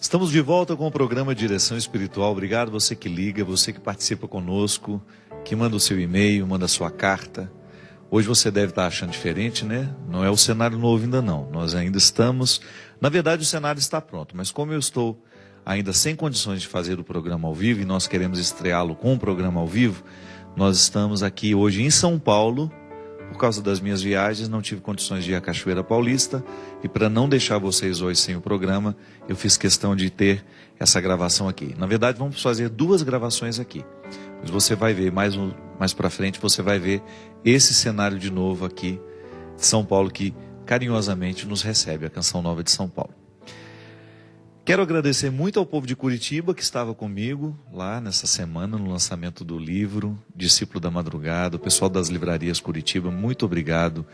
Estamos de volta com o programa Direção Espiritual. Obrigado você que liga, você que participa conosco, que manda o seu e-mail, manda a sua carta. Hoje você deve estar achando diferente, né? Não é o cenário novo ainda não. Nós ainda estamos... Na verdade o cenário está pronto, mas como eu estou ainda sem condições de fazer o programa ao vivo e nós queremos estreá-lo com o programa ao vivo, nós estamos aqui hoje em São Paulo. Por causa das minhas viagens, não tive condições de ir à Cachoeira Paulista. E para não deixar vocês hoje sem o programa, eu fiz questão de ter essa gravação aqui. Na verdade, vamos fazer duas gravações aqui. Mas você vai ver, mais para frente, você vai ver esse cenário de novo aqui de São Paulo, que carinhosamente nos recebe, a Canção Nova de São Paulo. Quero agradecer muito ao povo de Curitiba que estava comigo lá nessa semana no lançamento do livro Discípulo da Madrugada, o pessoal das livrarias Curitiba, muito obrigado,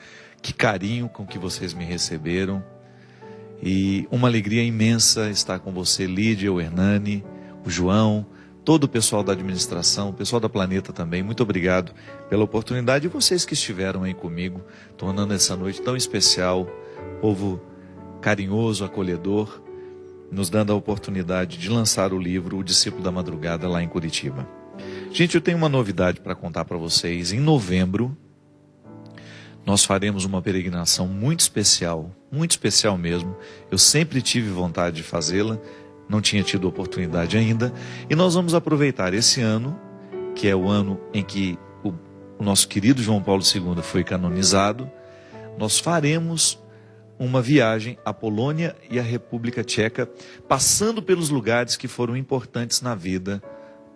que carinho com que vocês me receberam e uma alegria imensa estar com você, Lídia, o Hernani, o João, todo o pessoal da administração, o pessoal da Planeta também, muito obrigado pela oportunidade e vocês que estiveram aí comigo, tornando essa noite tão especial, povo carinhoso, acolhedor, nos dando a oportunidade de lançar o livro O Discípulo da Madrugada lá em Curitiba. Gente, eu tenho uma novidade para contar para vocês. Em novembro, nós faremos uma peregrinação muito especial mesmo. Eu sempre tive vontade de fazê-la, não tinha tido oportunidade ainda. E nós vamos aproveitar esse ano, que é o ano em que o nosso querido João Paulo II foi canonizado. Nós faremos uma viagem à Polônia e à República Tcheca, passando pelos lugares que foram importantes na vida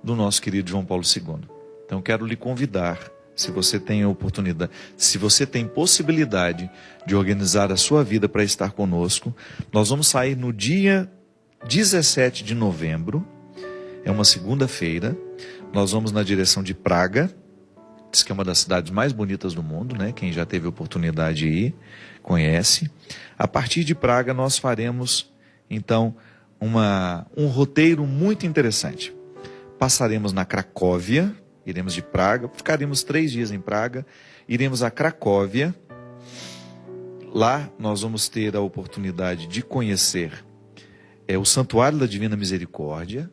do nosso querido João Paulo II. Então quero lhe convidar, se você tem a oportunidade, se você tem possibilidade de organizar a sua vida para estar conosco, nós vamos sair no dia 17 de novembro, é uma segunda-feira, nós vamos na direção de Praga, diz que é uma das cidades mais bonitas do mundo, né? Quem já teve a oportunidade de ir, conhece. A partir de Praga nós faremos, então, um roteiro muito interessante. Passaremos na Cracóvia, iremos de Praga, ficaremos 3 dias em Praga, iremos a Cracóvia. Lá nós vamos ter a oportunidade de conhecer o Santuário da Divina Misericórdia,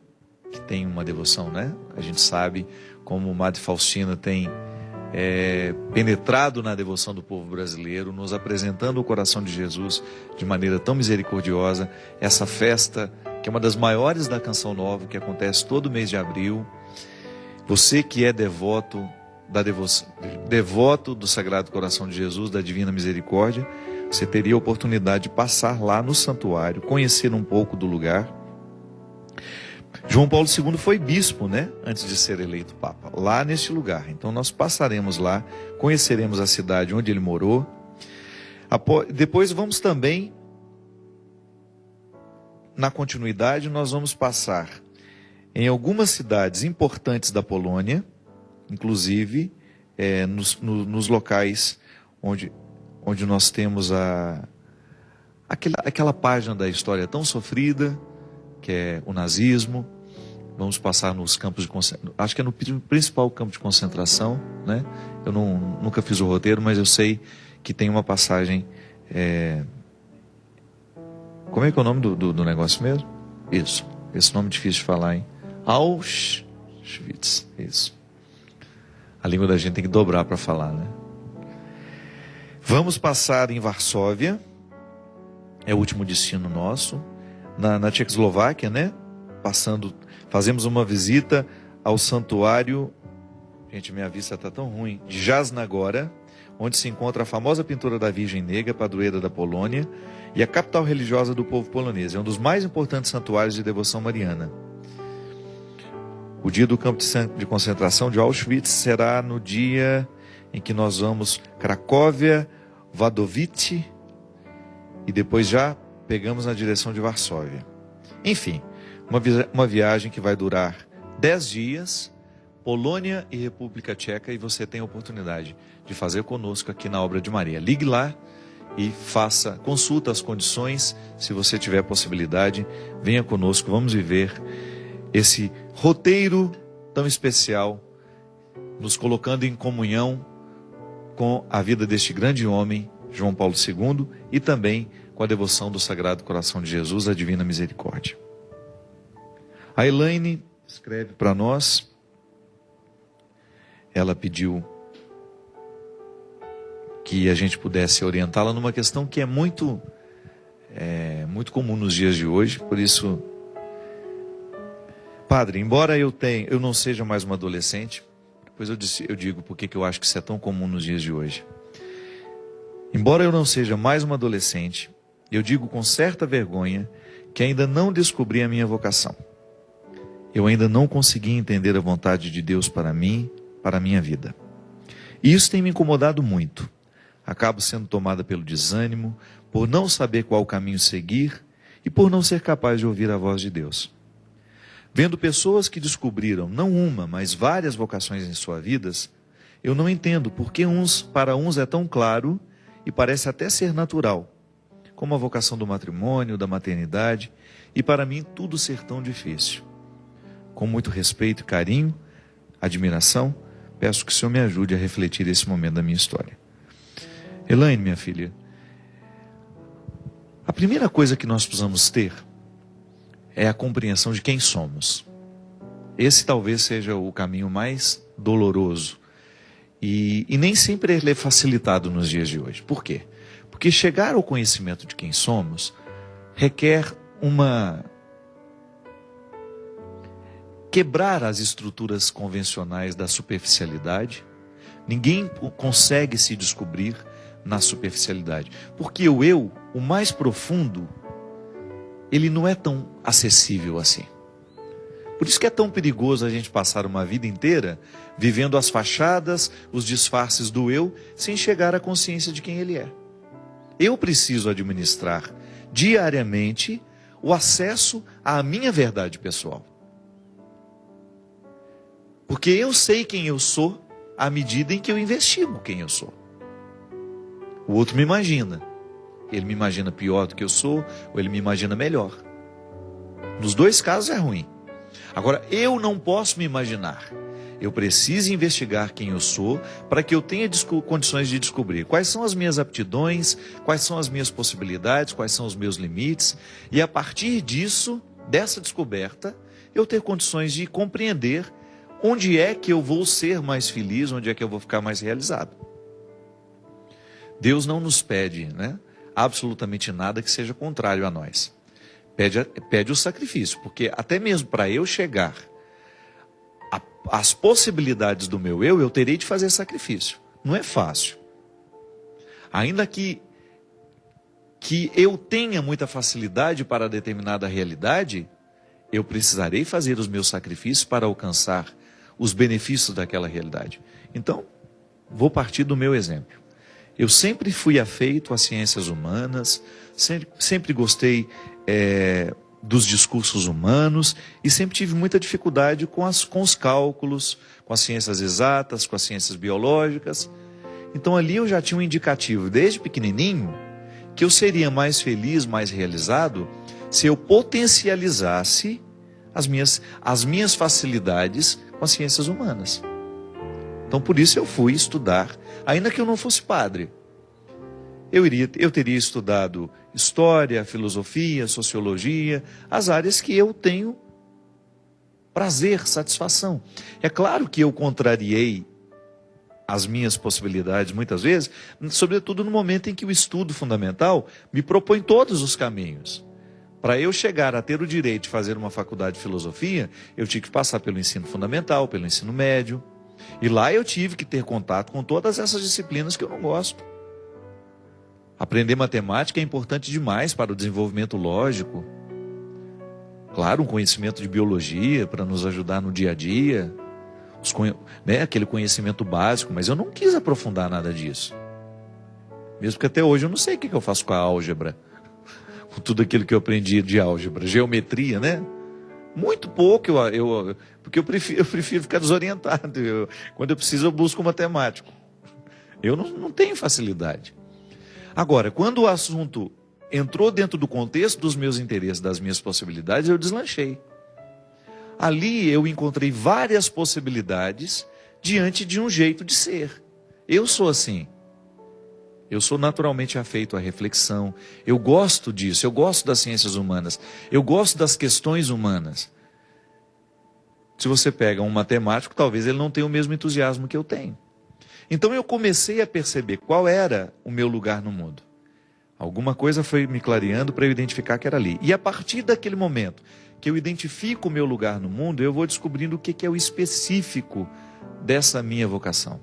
que tem uma devoção, né? A gente sabe como Madre Faustina tem penetrado na devoção do povo brasileiro, nos apresentando o coração de Jesus de maneira tão misericordiosa. Essa festa, que é uma das maiores da Canção Nova, que acontece todo mês de abril. Você que é devoto do Sagrado Coração de Jesus, da Divina Misericórdia, você teria a oportunidade de passar lá no santuário, conhecer um pouco do lugar. João Paulo II foi bispo, né? Antes de ser eleito Papa, lá neste lugar. Então nós passaremos lá, conheceremos a cidade onde ele morou. Depois vamos também, na continuidade, nós vamos passar em algumas cidades importantes da Polônia, inclusive nos locais onde nós temos aquela página da história tão sofrida, que é o nazismo. Vamos passar nos campos de concentração, acho que é no principal campo de concentração, né? Eu nunca fiz o roteiro, mas eu sei que tem uma passagem... Como é que é o nome do negócio mesmo? Isso, esse nome é difícil de falar, hein? Auschwitz, isso. A língua da gente tem que dobrar para falar, né? Vamos passar em Varsóvia, é o último destino nosso, na Tchecoslováquia, né? Fazemos uma visita ao santuário, gente, minha vista está tão ruim, de Jasnagora, onde se encontra a famosa pintura da Virgem Negra, padroeira da Polônia, e a capital religiosa do povo polonês. É um dos mais importantes santuários de devoção mariana. O dia do campo de concentração de Auschwitz será no dia em que nós vamos Cracóvia, Wadowice, e depois já pegamos na direção de Varsóvia. Enfim, uma viagem que vai durar 10 dias, Polônia e República Tcheca, e você tem a oportunidade de fazer conosco aqui na Obra de Maria. Ligue lá e consulta as condições, se você tiver possibilidade, venha conosco, vamos viver esse roteiro tão especial, nos colocando em comunhão com a vida deste grande homem, João Paulo II, e também com a devoção do Sagrado Coração de Jesus, a Divina Misericórdia. A Elaine escreve para nós, ela pediu que a gente pudesse orientá-la numa questão que é muito comum nos dias de hoje. Por isso, padre, embora eu não seja mais uma adolescente, depois eu digo porque que eu acho que isso é tão comum nos dias de hoje. Embora eu não seja mais uma adolescente, eu digo com certa vergonha que ainda não descobri a minha vocação. Eu ainda não consegui entender a vontade de Deus para mim, para a minha vida. E isso tem me incomodado muito. Acabo sendo tomada pelo desânimo, por não saber qual caminho seguir e por não ser capaz de ouvir a voz de Deus. Vendo pessoas que descobriram não uma, mas várias vocações em suas vidas, eu não entendo por que para uns é tão claro e parece até ser natural, como a vocação do matrimônio, da maternidade, e para mim tudo ser tão difícil. Com muito respeito e carinho, admiração, peço que o Senhor me ajude a refletir esse momento da minha história. Elaine, minha filha, a primeira coisa que nós precisamos ter é a compreensão de quem somos. Esse talvez seja o caminho mais doloroso e nem sempre ele é facilitado nos dias de hoje. Por quê? Porque chegar ao conhecimento de quem somos requer quebrar as estruturas convencionais da superficialidade. Ninguém consegue se descobrir na superficialidade, porque o eu, o mais profundo, ele não é tão acessível assim. Por isso que é tão perigoso a gente passar uma vida inteira vivendo as fachadas, os disfarces do eu, sem chegar à consciência de quem ele é. Eu preciso administrar diariamente o acesso à minha verdade pessoal. Porque eu sei quem eu sou à medida em que eu investigo quem eu sou. O outro me imagina. Ele me imagina pior do que eu sou, ou ele me imagina melhor. Nos dois casos é ruim. Agora, eu não posso me imaginar. Eu preciso investigar quem eu sou para que eu tenha condições de descobrir quais são as minhas aptidões, quais são as minhas possibilidades, quais são os meus limites. E a partir disso, dessa descoberta, eu ter condições de compreender onde é que eu vou ser mais feliz, onde é que eu vou ficar mais realizado. Deus não nos pede, absolutamente nada que seja contrário a nós. Pede o sacrifício, porque até mesmo para eu chegar às possibilidades do meu eu terei de fazer sacrifício. Não é fácil. Ainda que eu tenha muita facilidade para determinada realidade, eu precisarei fazer os meus sacrifícios para alcançar os benefícios daquela realidade. Então, vou partir do meu exemplo. Eu sempre fui afeito às ciências humanas, sempre gostei dos discursos humanos e sempre tive muita dificuldade com os cálculos, com as ciências exatas, com as ciências biológicas. Então ali eu já tinha um indicativo, desde pequenininho, que eu seria mais feliz, mais realizado, se eu potencializasse as minhas facilidades com as ciências humanas. Então por isso eu fui estudar, ainda que eu não fosse padre. Eu teria estudado história, filosofia, sociologia, as áreas que eu tenho prazer, satisfação. É claro que eu contrariei as minhas possibilidades muitas vezes, sobretudo no momento em que o estudo fundamental me propõe todos os caminhos. Para eu chegar a ter o direito de fazer uma faculdade de filosofia, eu tive que passar pelo ensino fundamental, pelo ensino médio. E lá eu tive que ter contato com todas essas disciplinas que eu não gosto. Aprender matemática é importante demais para o desenvolvimento lógico. Claro, um conhecimento de biologia para nos ajudar no dia a dia. Aquele conhecimento básico, mas eu não quis aprofundar nada disso. Mesmo que até hoje eu não sei o que eu faço com a álgebra. Com tudo aquilo que eu aprendi de álgebra. Geometria, Muito pouco, porque eu prefiro ficar desorientado. Quando eu preciso, eu busco um matemático. Eu não tenho facilidade. Agora, quando o assunto entrou dentro do contexto dos meus interesses, das minhas possibilidades, eu deslanchei. Ali eu encontrei várias possibilidades diante de um jeito de ser. Eu sou assim. Eu sou naturalmente afeito à reflexão. Eu gosto disso, eu gosto das ciências humanas. Eu gosto das questões humanas. Se você pega um matemático, talvez ele não tenha o mesmo entusiasmo que eu tenho. Então eu comecei a perceber qual era o meu lugar no mundo. Alguma coisa foi me clareando para eu identificar que era ali. E a partir daquele momento que eu identifico o meu lugar no mundo, eu vou descobrindo o que é o específico dessa minha vocação.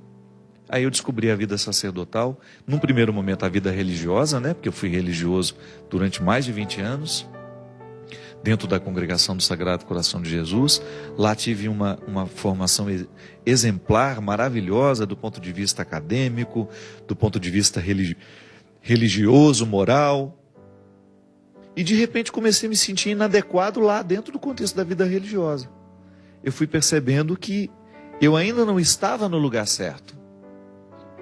Aí eu descobri a vida sacerdotal, num primeiro momento a vida religiosa, né? Porque eu fui religioso durante mais de 20 anos, dentro da congregação do Sagrado Coração de Jesus. Lá tive uma formação exemplar, maravilhosa, do ponto de vista acadêmico, do ponto de vista religioso, moral. E de repente comecei a me sentir inadequado lá dentro do contexto da vida religiosa. Eu fui percebendo que eu ainda não estava no lugar certo.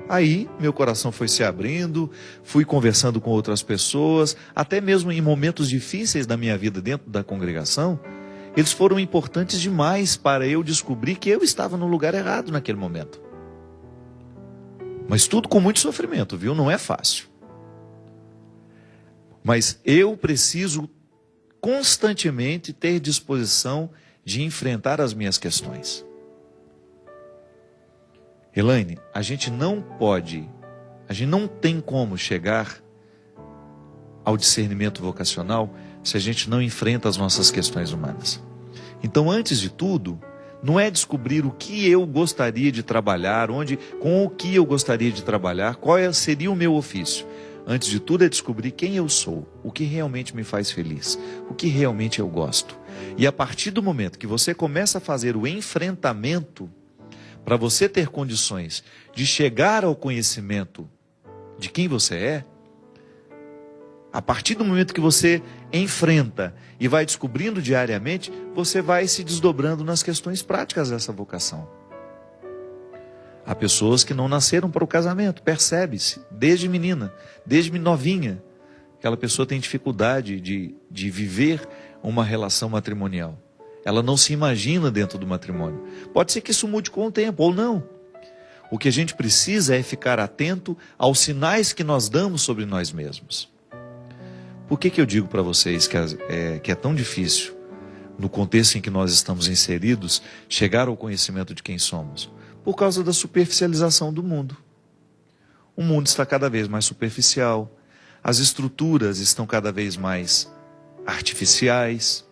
Aí meu coração foi se abrindo, fui conversando com outras pessoas, até mesmo em momentos difíceis da minha vida dentro da congregação, eles foram importantes demais para eu descobrir que eu estava no lugar errado naquele momento. Mas tudo com muito sofrimento, viu? Não é fácil. Mas eu preciso constantemente ter disposição de enfrentar as minhas questões. Elaine, a gente não tem como chegar ao discernimento vocacional se a gente não enfrenta as nossas questões humanas. Então, antes de tudo, não é descobrir o que eu gostaria de trabalhar, com o que eu gostaria de trabalhar, qual seria o meu ofício. Antes de tudo é descobrir quem eu sou, o que realmente me faz feliz, o que realmente eu gosto. E a partir do momento que você começa a fazer o enfrentamento, para você ter condições de chegar ao conhecimento de quem você é, a partir do momento que você enfrenta e vai descobrindo diariamente, você vai se desdobrando nas questões práticas dessa vocação. Há pessoas que não nasceram para o casamento, percebe-se, desde menina, desde novinha. Aquela pessoa tem dificuldade de viver uma relação matrimonial. Ela não se imagina dentro do matrimônio. Pode ser que isso mude com o tempo, ou não. O que a gente precisa é ficar atento aos sinais que nós damos sobre nós mesmos. Por que eu digo para vocês que é tão difícil, no contexto em que nós estamos inseridos, chegar ao conhecimento de quem somos? Por causa da superficialização do mundo. O mundo está cada vez mais superficial, as estruturas estão cada vez mais artificiais,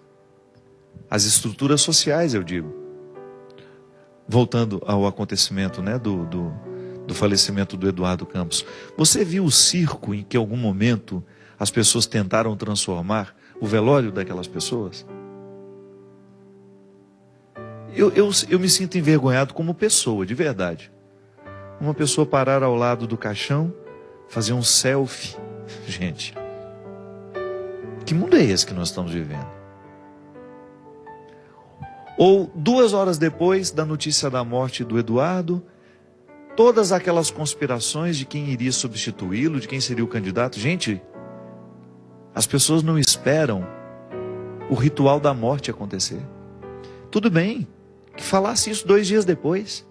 as estruturas sociais, eu digo. Voltando ao acontecimento, né, do falecimento do Eduardo Campos. Você viu o circo em que, em algum momento, as pessoas tentaram transformar o velório daquelas pessoas? Eu me sinto envergonhado como pessoa, de verdade. Uma pessoa parar ao lado do caixão, fazer um selfie. Gente, que mundo é esse que nós estamos vivendo? Ou 2 horas depois da notícia da morte do Eduardo, todas aquelas conspirações de quem iria substituí-lo, de quem seria o candidato. Gente, as pessoas não esperam o ritual da morte acontecer. Tudo bem que falasse isso 2 dias depois,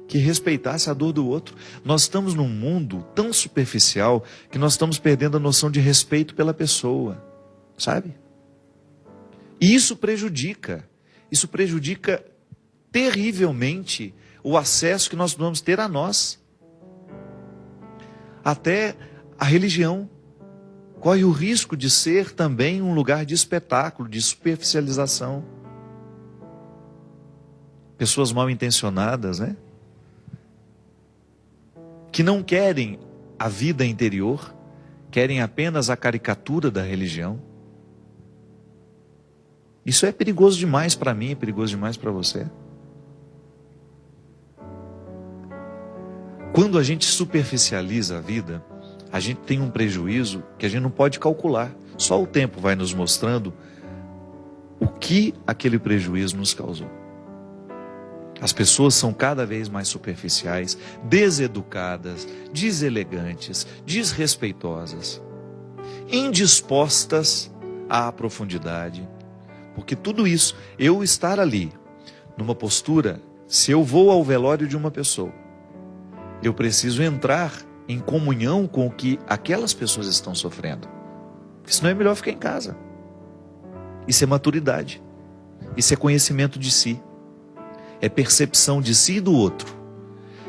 que respeitasse a dor do outro. Nós estamos num mundo tão superficial que nós estamos perdendo a noção de respeito pela pessoa, sabe? E isso prejudica terrivelmente o acesso que nós vamos ter a nós. Até a religião corre o risco de ser também um lugar de espetáculo, de superficialização. Pessoas mal intencionadas, né? Que não querem a vida interior, querem apenas a caricatura da religião. Isso é perigoso demais para mim, é perigoso demais para você. Quando a gente superficializa a vida, a gente tem um prejuízo que a gente não pode calcular. Só o tempo vai nos mostrando o que aquele prejuízo nos causou. As pessoas são cada vez mais superficiais, deseducadas, deselegantes, desrespeitosas, indispostas à profundidade. Porque tudo isso, eu estar ali, numa postura, se eu vou ao velório de uma pessoa, eu preciso entrar em comunhão com o que aquelas pessoas estão sofrendo. Porque senão é melhor ficar em casa. Isso é maturidade. Isso é conhecimento de si. É percepção de si e do outro.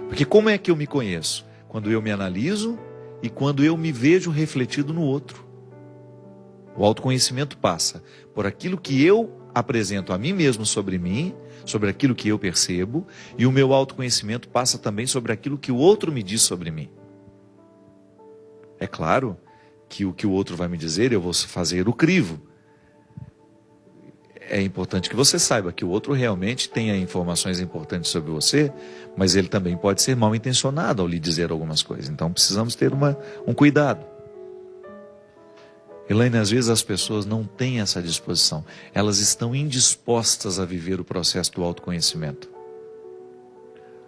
Porque como é que eu me conheço? Quando eu me analiso e quando eu me vejo refletido no outro. O autoconhecimento passa por aquilo que eu apresento a mim mesmo sobre mim, sobre aquilo que eu percebo, e o meu autoconhecimento passa também sobre aquilo que o outro me diz sobre mim. É claro que o que o outro vai me dizer, eu vou fazer o crivo. É importante que você saiba que o outro realmente tenha informações importantes sobre você, mas ele também pode ser mal intencionado ao lhe dizer algumas coisas. Então precisamos ter um cuidado. Elaine, às vezes as pessoas não têm essa disposição. Elas estão indispostas a viver o processo do autoconhecimento.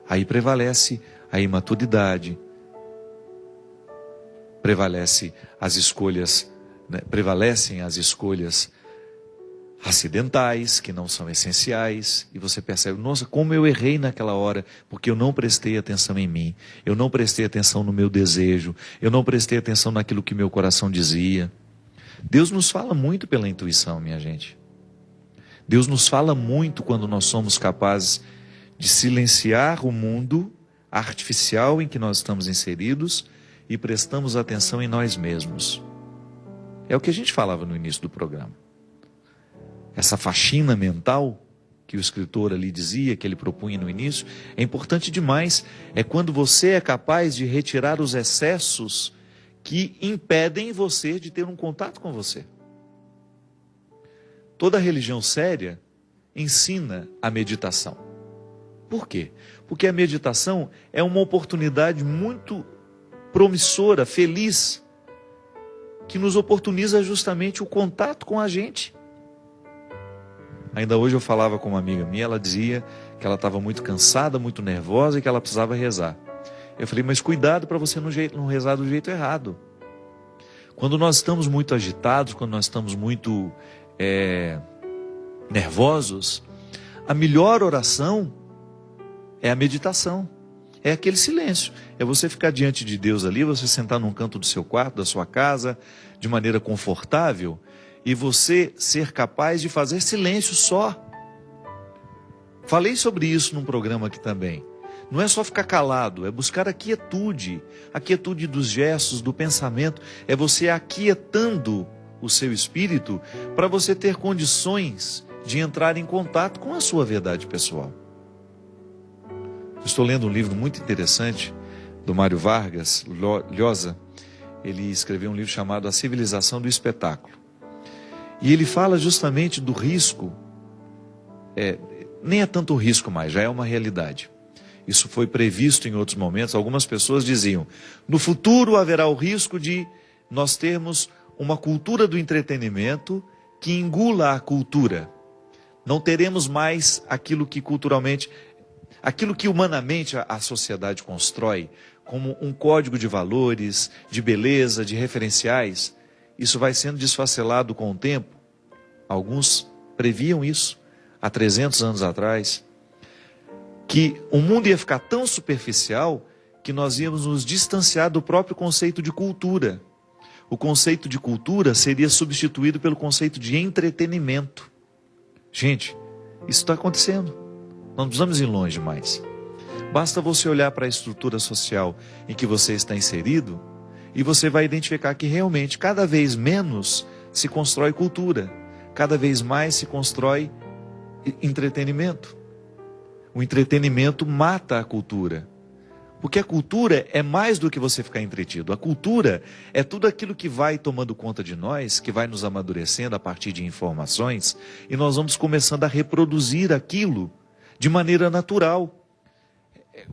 Aí prevalece a imaturidade, prevalecem as escolhas acidentais, que não são essenciais, e você percebe, nossa, como eu errei naquela hora, porque eu não prestei atenção em mim, eu não prestei atenção no meu desejo, eu não prestei atenção naquilo que meu coração dizia. Deus nos fala muito pela intuição, minha gente. Deus nos fala muito quando nós somos capazes de silenciar o mundo artificial em que nós estamos inseridos e prestamos atenção em nós mesmos. É o que a gente falava no início do programa. Essa faxina mental que o escritor ali dizia, que ele propunha no início, é importante demais. É quando você é capaz de retirar os excessos que impedem você de ter um contato com você. Toda religião séria ensina a meditação. Por quê? Porque a meditação é uma oportunidade muito promissora, feliz, que nos oportuniza justamente o contato com a gente. Ainda hoje eu falava com uma amiga minha, ela dizia que ela estava muito cansada, muito nervosa e que ela precisava rezar. Eu falei, mas cuidado para você não rezar do jeito errado. Quando nós estamos muito agitados, quando nós estamos muito nervosos, a melhor oração é a meditação. É aquele silêncio. É você ficar diante de Deus ali, você sentar num canto do seu quarto, da sua casa, de maneira confortável, e você ser capaz de fazer silêncio só. Falei sobre isso num programa aqui também. Não é só ficar calado, é buscar a quietude dos gestos, do pensamento, é você aquietando o seu espírito para você ter condições de entrar em contato com a sua verdade pessoal. Estou lendo um livro muito interessante do Mário Vargas Llosa. Ele escreveu um livro chamado A Civilização do Espetáculo. E ele fala justamente do risco, nem é tanto risco mais, já é uma realidade. Isso foi previsto em outros momentos. Algumas pessoas diziam, no futuro haverá o risco de nós termos uma cultura do entretenimento que engula a cultura. Não teremos mais aquilo que culturalmente, aquilo que humanamente a sociedade constrói, como um código de valores, de beleza, de referenciais. Isso vai sendo desfacelado com o tempo. Alguns previam isso há 300 anos atrás. Que o mundo ia ficar tão superficial que nós íamos nos distanciar do próprio conceito de cultura. O conceito de cultura seria substituído pelo conceito de entretenimento. Gente, isso está acontecendo. Não precisamos ir longe mais. Basta você olhar para a estrutura social em que você está inserido e você vai identificar que realmente cada vez menos se constrói cultura, cada vez mais se constrói entretenimento. O entretenimento mata a cultura. Porque a cultura é mais do que você ficar entretido. A cultura é tudo aquilo que vai tomando conta de nós, que vai nos amadurecendo a partir de informações, e nós vamos começando a reproduzir aquilo de maneira natural.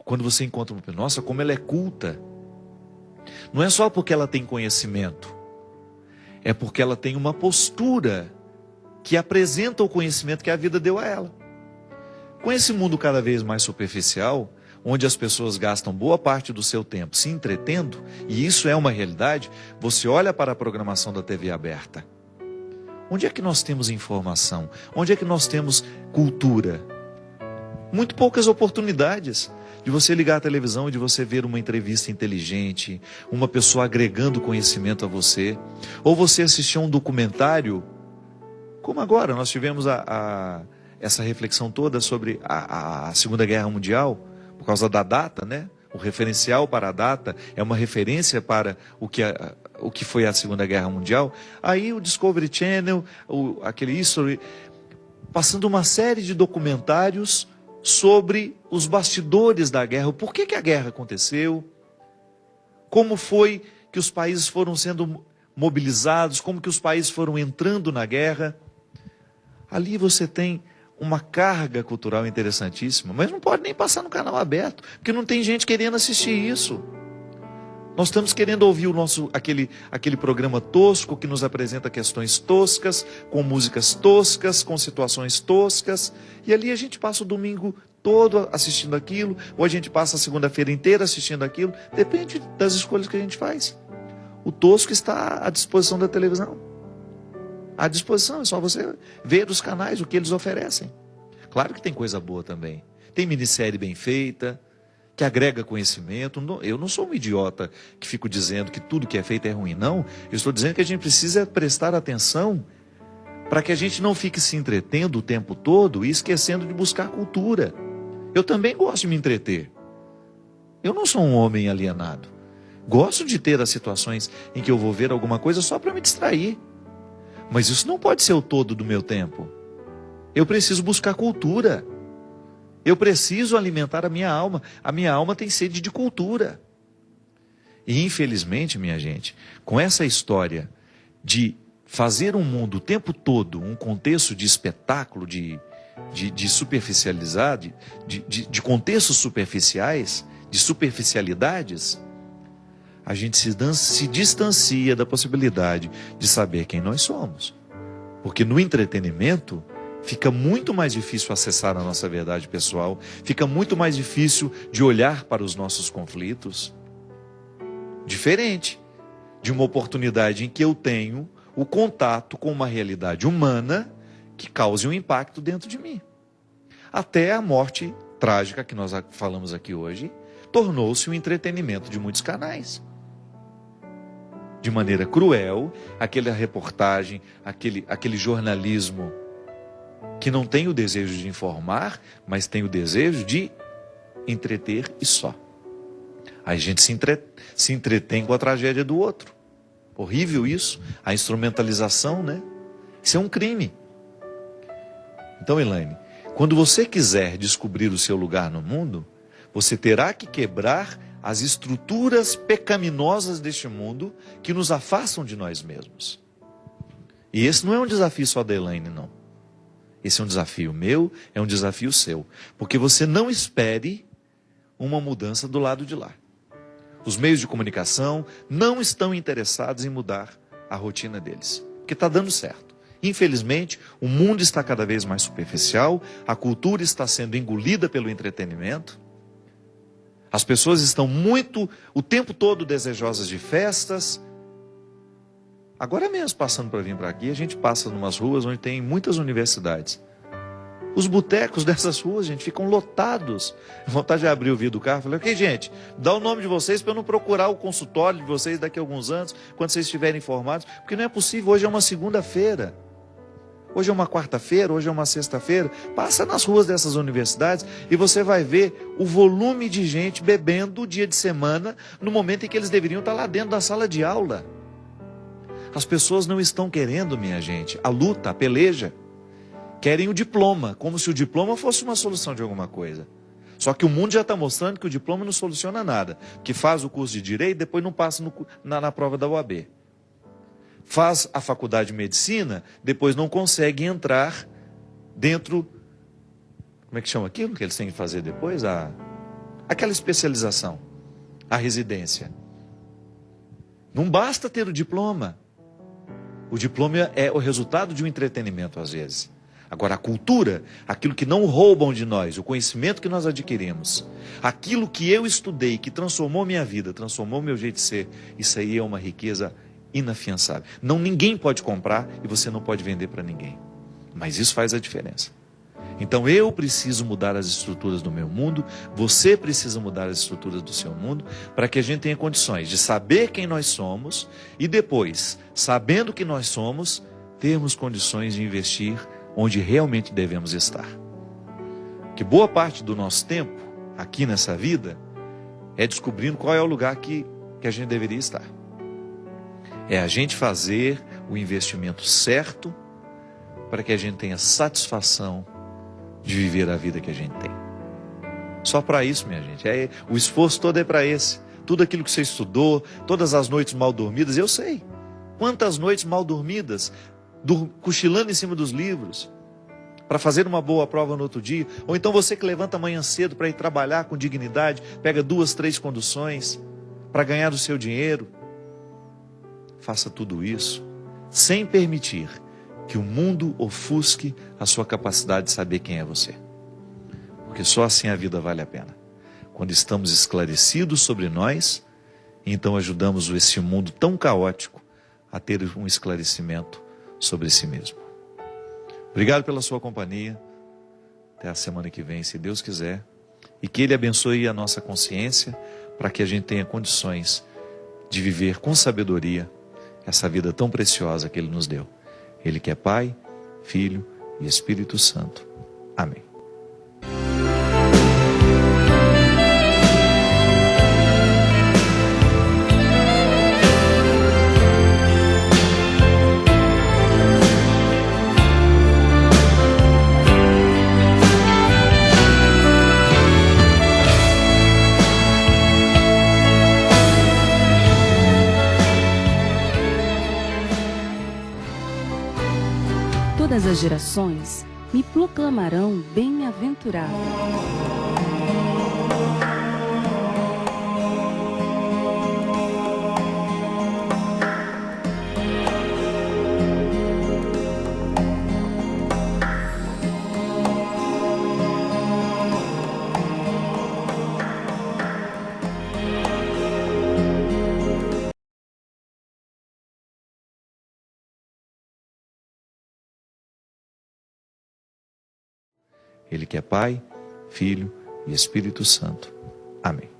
Quando você encontra uma pessoa, nossa, como ela é culta. Não é só porque ela tem conhecimento, é porque ela tem uma postura que apresenta o conhecimento que a vida deu a ela. Com esse mundo cada vez mais superficial, onde as pessoas gastam boa parte do seu tempo se entretendo, e isso é uma realidade, você olha para a programação da TV aberta. Onde é que nós temos informação? Onde é que nós temos cultura? Muito poucas oportunidades de você ligar a televisão e de você ver uma entrevista inteligente, uma pessoa agregando conhecimento a você, ou você assistir a um documentário, como agora nós tivemos essa reflexão toda sobre a Segunda Guerra Mundial, por causa da data, né? O referencial para a data é uma referência para o que foi a Segunda Guerra Mundial. Aí o Discovery Channel, aquele History, passando uma série de documentários sobre os bastidores da guerra, por que a guerra aconteceu, como foi que os países foram sendo mobilizados, como que os países foram entrando na guerra. Ali você tem uma carga cultural interessantíssima, mas não pode nem passar no canal aberto, porque não tem gente querendo assistir isso. Nós estamos querendo ouvir aquele programa tosco que nos apresenta questões toscas, com músicas toscas, com situações toscas, e ali a gente passa o domingo todo assistindo aquilo, ou a gente passa a segunda-feira inteira assistindo aquilo, depende das escolhas que a gente faz. O tosco está à disposição da televisão. À disposição, é só você ver os canais, o que eles oferecem. Claro que tem coisa boa também. Tem minissérie bem feita, que agrega conhecimento. Eu não sou um idiota que fico dizendo que tudo que é feito é ruim, não. Eu estou dizendo que a gente precisa prestar atenção para que a gente não fique se entretendo o tempo todo e esquecendo de buscar cultura. Eu também gosto de me entreter. Eu não sou um homem alienado. Gosto de ter as situações em que eu vou ver alguma coisa só para me distrair. Mas isso não pode ser o todo do meu tempo. Eu preciso buscar cultura. Eu preciso alimentar a minha alma. A minha alma tem sede de cultura. E infelizmente, minha gente, com essa história de fazer um mundo o tempo todo, um contexto de espetáculo, de superficialidade, de contextos superficiais, de superficialidades, a gente se distancia da possibilidade de saber quem nós somos. Porque no entretenimento fica muito mais difícil acessar a nossa verdade pessoal, fica muito mais difícil de olhar para os nossos conflitos. Diferente de uma oportunidade em que eu tenho o contato com uma realidade humana que cause um impacto dentro de mim. Até a morte trágica que nós falamos aqui hoje tornou-se um entretenimento de muitos canais. De maneira cruel, aquela reportagem, aquele jornalismo que não tem o desejo de informar, mas tem o desejo de entreter e só. Aí a gente se entretém com a tragédia do outro. Horrível isso, a instrumentalização, né? Isso é um crime. Então, Elaine, quando você quiser descobrir o seu lugar no mundo, você terá que quebrar as estruturas pecaminosas deste mundo que nos afastam de nós mesmos. E esse não é um desafio só da Elaine, não. Esse é um desafio meu, é um desafio seu. Porque você não espere uma mudança do lado de lá. Os meios de comunicação não estão interessados em mudar a rotina deles. Porque está dando certo. Infelizmente, o mundo está cada vez mais superficial, a cultura está sendo engolida pelo entretenimento. As pessoas estão o tempo todo desejosas de festas. Agora mesmo, passando para vir para aqui, a gente passa em umas ruas onde tem muitas universidades. Os botecos dessas ruas, gente, ficam lotados. Vontade de abrir o vidro do carro. Falei, ok, gente, dá o nome de vocês para eu não procurar o consultório de vocês daqui a alguns anos, quando vocês estiverem informados. Porque não é possível, hoje é uma segunda-feira. Hoje é uma quarta-feira, hoje é uma sexta-feira. Passa nas ruas dessas universidades e você vai ver o volume de gente bebendo dia de semana, no momento em que eles deveriam estar lá dentro da sala de aula. As pessoas não estão querendo, minha gente, a luta, a peleja. Querem o diploma, como se o diploma fosse uma solução de alguma coisa. Só que o mundo já está mostrando que o diploma não soluciona nada. Que faz o curso de Direito e depois não passa na prova da OAB. Faz a faculdade de Medicina, depois não consegue entrar dentro... Como é que chama aquilo que eles têm que fazer depois? Aquela especialização, a residência. Não basta ter o diploma. O diploma é o resultado de um entretenimento, às vezes. Agora, a cultura, aquilo que não roubam de nós, o conhecimento que nós adquirimos, aquilo que eu estudei, que transformou minha vida, transformou meu jeito de ser, isso aí é uma riqueza inafiançável. Ninguém pode comprar e você não pode vender para ninguém. Mas isso faz a diferença. Então eu preciso mudar as estruturas do meu mundo, você precisa mudar as estruturas do seu mundo, para que a gente tenha condições de saber quem nós somos e depois, sabendo que nós somos, termos condições de investir onde realmente devemos estar. Que boa parte do nosso tempo, aqui nessa vida, é descobrindo qual é o lugar que a gente deveria estar. É a gente fazer o investimento certo para que a gente tenha satisfação de viver a vida que a gente tem. Só para isso, minha gente. O esforço todo é para esse. Tudo aquilo que você estudou, todas as noites mal dormidas, eu sei. Quantas noites mal dormidas, cochilando em cima dos livros, para fazer uma boa prova no outro dia. Ou então você que levanta amanhã cedo para ir trabalhar com dignidade, pega 2, 3 conduções para ganhar o seu dinheiro. Faça tudo isso sem permitir que o mundo ofusque a sua capacidade de saber quem é você. Porque só assim a vida vale a pena. Quando estamos esclarecidos sobre nós, então ajudamos esse mundo tão caótico a ter um esclarecimento sobre si mesmo. Obrigado pela sua companhia. Até a semana que vem, se Deus quiser. E que Ele abençoe a nossa consciência para que a gente tenha condições de viver com sabedoria essa vida tão preciosa que Ele nos deu. Ele que é Pai, Filho e Espírito Santo. Amém. Todas as gerações me proclamarão bem-aventurado. Ele que é Pai, Filho e Espírito Santo. Amém.